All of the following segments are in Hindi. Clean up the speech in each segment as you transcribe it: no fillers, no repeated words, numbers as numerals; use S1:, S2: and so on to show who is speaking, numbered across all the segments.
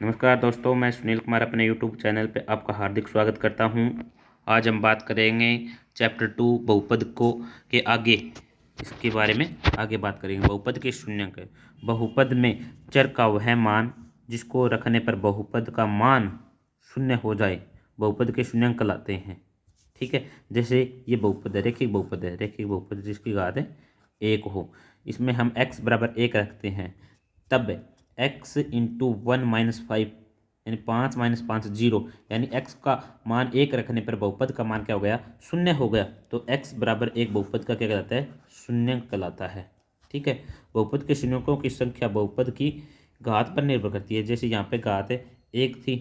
S1: नमस्कार दोस्तों, मैं सुनील कुमार अपने यूट्यूब चैनल पे आपका हार्दिक स्वागत करता हूँ। आज हम बात करेंगे चैप्टर 2 बहुपद को के आगे, इसके बारे में आगे बात करेंगे। बहुपद के शून्यंक। बहुपद में चर का वह मान जिसको रखने पर बहुपद का मान शून्य हो जाए बहुपद के शून्यंक कहलाते हैं। ठीक है, जैसे ये बहुपद है, रैखिक बहुपद है, रैखिक बहुपद जिसकी घात है 1 हो, इसमें हम x बराबर 1 रखते हैं, तब x इंटू 1-5 यानी 5-5 0, यानी x का मान 1 रखने पर बहुपद का मान क्या हो गया, शून्य हो गया। तो x बराबर 1 बहुपद का क्या कहलाता है, शून्य कहलाता है। ठीक है, बहुपद के शून्यकों की संख्या बहुपद की घात पर निर्भर करती है। जैसे यहाँ पे घात है 1 थी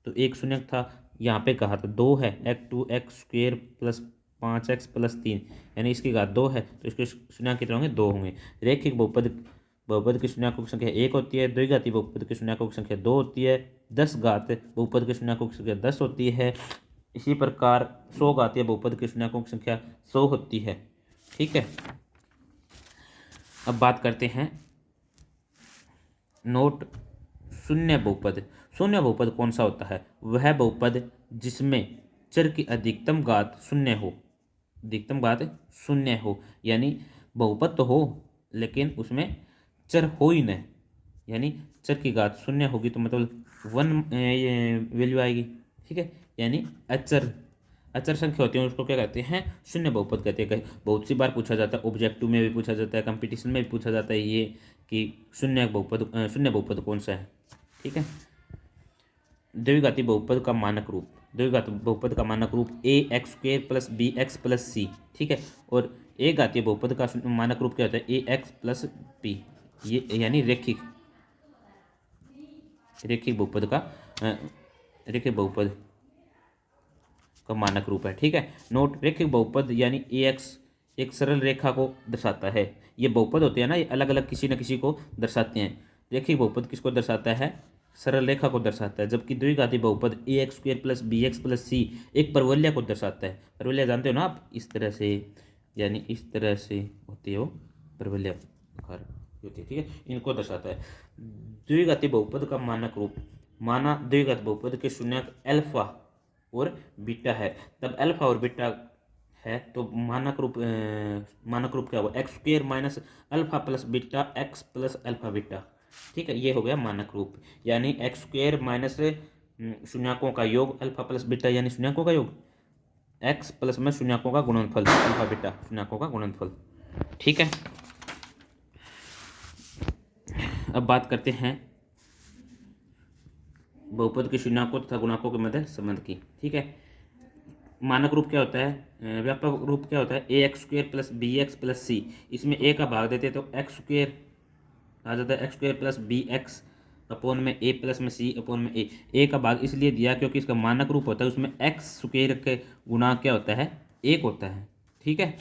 S1: तो एक शून्यक था, यहाँ पे घात 2 है, x2x² प्लस 5x प्लस 3, यानी इसकी घात 2 है तो इसके शून्यक कितने होंगे, 2 होंगे। रैखिक बहुपद बहुपद के शून्यकों की संख्या 1 होती है, द्विघाती बहुपद के शून्यकों की संख्या 2 होती है, 10 घात बहुपद के शून्यकों की संख्या 10 होती है। इसी प्रकार 100 घातीय बहुपद के शून्यकों की संख्या 100 होती है। ठीक है, अब बात करते हैं नोट शून्य बहुपद। शून्य बहुपद कौन सा होता है, वह बहुपद जिसमें चर की अधिकतम घात शून्य हो, अधिकतम घात शून्य हो, यानी बहुपद तो हो लेकिन उसमें चर हो ही नहीं, यानी चर की घात शून्य होगी तो मतलब 1 वैल्यू आएगी। ठीक है, यानी अचर अचर संख्या होती है उसको क्या कहते हैं, शून्य बहुपद कहते हैं। बहुत सी बार पूछा जाता है, ऑब्जेक्टिव में भी पूछा जाता है, कंपटीशन में भी पूछा जाता है ये कि शून्य बहुपद कौन सा है। ठीक है, द्विघाती बहुपद का मानक रूप, द्विघाती बहुपद का मानक रूप ax² plus bx plus c। ठीक है, और एक घातीय बहुपद का मानक रूप क्या होता है, ax प्लस b, ये यानी रैखिक बहुपद का रैखिक बहुपद का मानक रूप है। ठीक है, नोट रैखिक बहुपद यानी ax एक सरल रेखा को दर्शाता है। ये बहुपद होते हैं ना, ये अलग अलग किसी न किसी को दर्शाते हैं। रैखिक बहुपद किसको दर्शाता है, सरल रेखा को दर्शाता है, जबकि द्विघाती बहुपद ax² plus bx plus c एक परवलय को दर्शाता है। परवलय जानते हो ना आप, इस तरह से, यानी इस तरह से होती है वो परवलय होती है। ठीक है, इनको दर्शाता है। द्विघाती बहुपद का मानक रूप, माना द्विघात बहुपद के शून्यक अल्फा और बीटा है, तब अल्फा और बीटा है तो मानक रूप क्या होगा, x² minus alpha plus beta x plus alpha beta. ठीक है, ये हो गया मानक रूप, यानी x² माइनस शून्यकों का योग अल्फा प्लस बीटा यानी शून्यकों का योग, x प्लस में शून्यकों का गुणनफल अल्फा बीटा शून्यकों का गुणनफल। ठीक है, अब बात करते हैं बहुपद के शून्यकों तथा गुणकों के मध्य संबंध की। ठीक है, मानक रूप क्या होता है, व्यापक रूप क्या होता है, ax² plus bx plus c, इसमें a का भाग देते तो x² आ जाता है, x² प्लस bx अपोन में a प्लस में c अपोन में a का भाग इसलिए दिया क्योंकि इसका मानक रूप होता है, उसमें x² के गुणा क्या होता है, 1 होता है। ठीक है,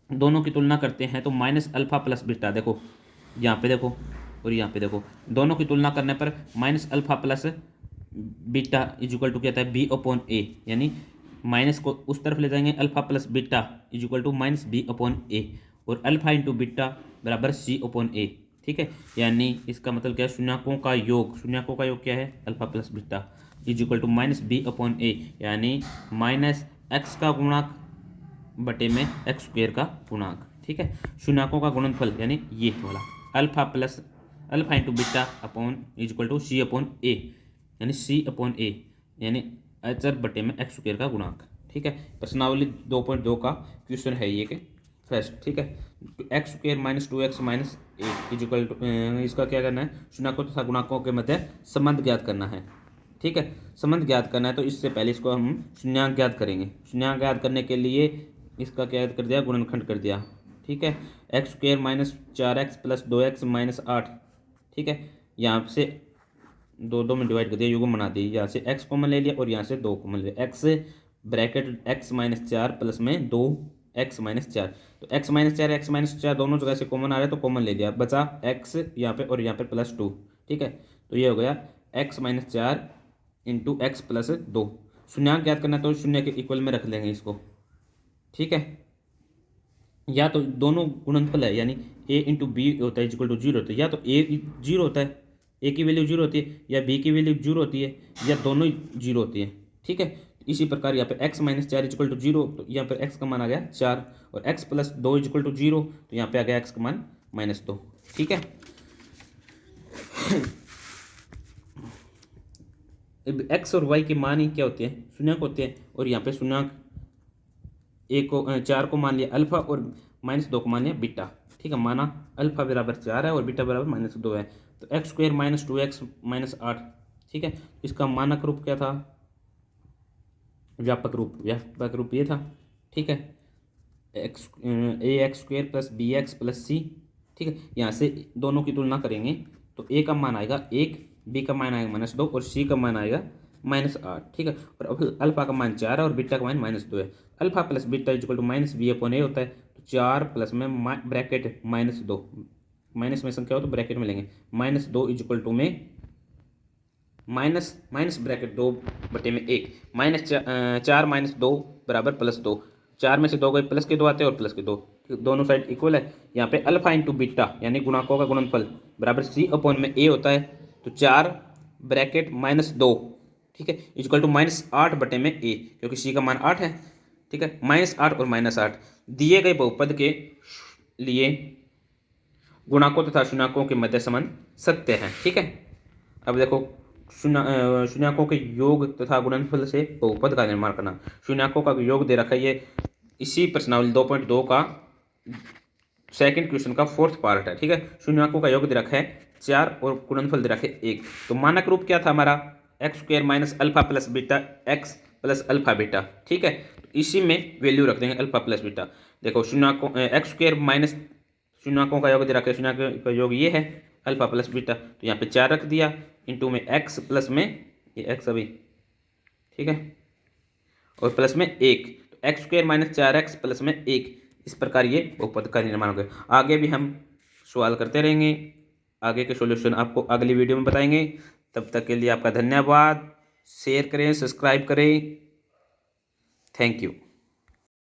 S1: दोनों की तुलना करते हैं तो माइनस अल्फा प्लस बीटा, देखो यहाँ पे देखो और यहाँ पे देखो, दोनों की तुलना करने पर minus alpha plus beta is equal to क्या आता है, बी अपॉन ए, यानी माइनस को उस तरफ ले जाएंगे, alpha plus beta is equal to minus B upon A, और अल्फा इंटू बीटा बराबर सी अपॉन ए। ठीक है, यानी इसका मतलब क्या है, शून्यकों का योग, शून्यकों का योग क्या है, alpha plus beta is equal to minus B upon A, यानी माइनस एक्स का गुणांक बटे में x² का गुणांक। ठीक है, शून्यकों का गुणनफल यानी ये वाला alpha into beta upon is equal to C upon A, यानी सी अपॉन ए, यानी अचर बटे में x² का गुणांक। ठीक है, प्रश्नावली 2.2 का क्वेश्चन है ये कि फर्स्ट। ठीक है, x² minus 2x minus A equal to, इसका क्या करना है, शून्यकों तथा गुणांकों के मध्य संबंध ज्ञात करना है। ठीक है, संबंध ज्ञात करना है तो इससे पहले इसको हम शून्यंक ज्ञात करेंगे। शून्यंक ज्ञात करने के लिए इसका क्या कर दिया, गुणनखंड कर दिया। ठीक है, x² minus 4x plus 2x minus 8। ठीक है, यहाँ से दो में डिवाइड कर दिया, युग्म बना दिया, यहाँ से x कॉमन ले लिया और यहाँ से 2 कॉमन ले लिया, x bracket x minus 4 plus में 2x माइनस 4, तो x माइनस 4 दोनों जगह से कॉमन आ रहा है तो कॉमन ले लिया, बचा x यहाँ पे और यहाँ पे प्लस 2। ठीक है, तो ये हो गया x minus 4 into x plus 2। शून्यंक ज्ञात करना तो शून्य के इक्वल में रख लेंगे इसको। ठीक है, या तो दोनों गुणनफल है, यानी a इंटू बी होता है इक्वल टू 0 होता है, या तो a 0 होता है ए की वैल्यू 0 होती है या बी की वैल्यू 0 होती है या दोनों ही 0 होती है। ठीक है, इसी प्रकार यहाँ पे x माइनस 4 इजक्वल टू 0, तो यहाँ पर x का मान आ गया 4, और x प्लस 2 इजक्वल टू 0, तो यहाँ पे आ गया x का मान -2। ठीक है, x और y के मान ही क्या होते हैं, शून्यक होते हैं, और यहाँ पे शून्यक एक को 4 को मान लिया अल्फा और -2 को मान लिया बीटा। ठीक है, माना अल्फा बराबर 4 है और बीटा बराबर -2 है, तो x square minus 2x minus 8। ठीक है, इसका मानक रूप क्या था, व्यापक रूप ये था। ठीक है, ax square plus B X plus C. ठीक है, यहाँ से दोनों की तुलना करेंगे तो a का मान आएगा 1, b का मान आएगा -2 और c का मान आएगा -8। ठीक है, और अब अल्फा का मान 4 है और बीटा का मान -2 है। Alpha plus beta equal to -b/a होता है, तो 4 प्लस में ब्रैकेट -2, माइनस में संख्या हो तो ब्रैकेट में लेंगे, -2 इक्वल टू में माइनस ब्रैकेट 2/1, -4 -2 बराबर +2। 4 में से 2 गए, प्लस के 2 आते हैं और प्लस के 2, दोनों साइड इक्वल है। यहाँ पे अल्फा इंटू बीटा यानी गुणाकों का गुणनफल बराबर c/a होता है, तो 4 ब्रैकेट -2, ठीक है, इक्वल टू -8/a, क्योंकि c का मान 8 है। ठीक है, -8 और -8 दिए गए बहुपद के लिए गुणाकों तथा शून्यकों के मध्य संबंध सत्य है। ठीक है, अब देखो शून्यकों के योग तथा गुणनफल से बहुपद का निर्माण करना। शून्यकों का योग दे रखा है, ये इसी प्रश्नावली 2.2 का सेकंड क्वेश्चन का 4th पार्ट है। ठीक है, शून्यकों का योग दे रखा है 4 और गुणनफल दे रखे 1। तो मानक रूप क्या था हमारा, x square minus alpha plus beta x plus alpha beta. ठीक है, तो इसी में वैल्यू रख देंगे अल्फा प्लस बीटा। देखो शून्यकों एक्स स्क्वायर माइनस शून्यकों का योग दे रखा है, शून्यकों का योग ये है अल्फा प्लस बीटा, तो यहाँ पे 4 रख दिया, इंटू में एक्स प्लस में ये एक्स अभी, ठीक है, और प्लस में 1, तो x square minus 4x plus में 1। इस प्रकार ये बहुपद का निर्माण हो गया। आगे भी हम सवाल करते रहेंगे, आगे के सॉल्यूशन आपको अगली वीडियो में बताएंगे। तब तक के लिए आपका धन्यवाद। शेयर करें, सब्सक्राइब करें। Thank you.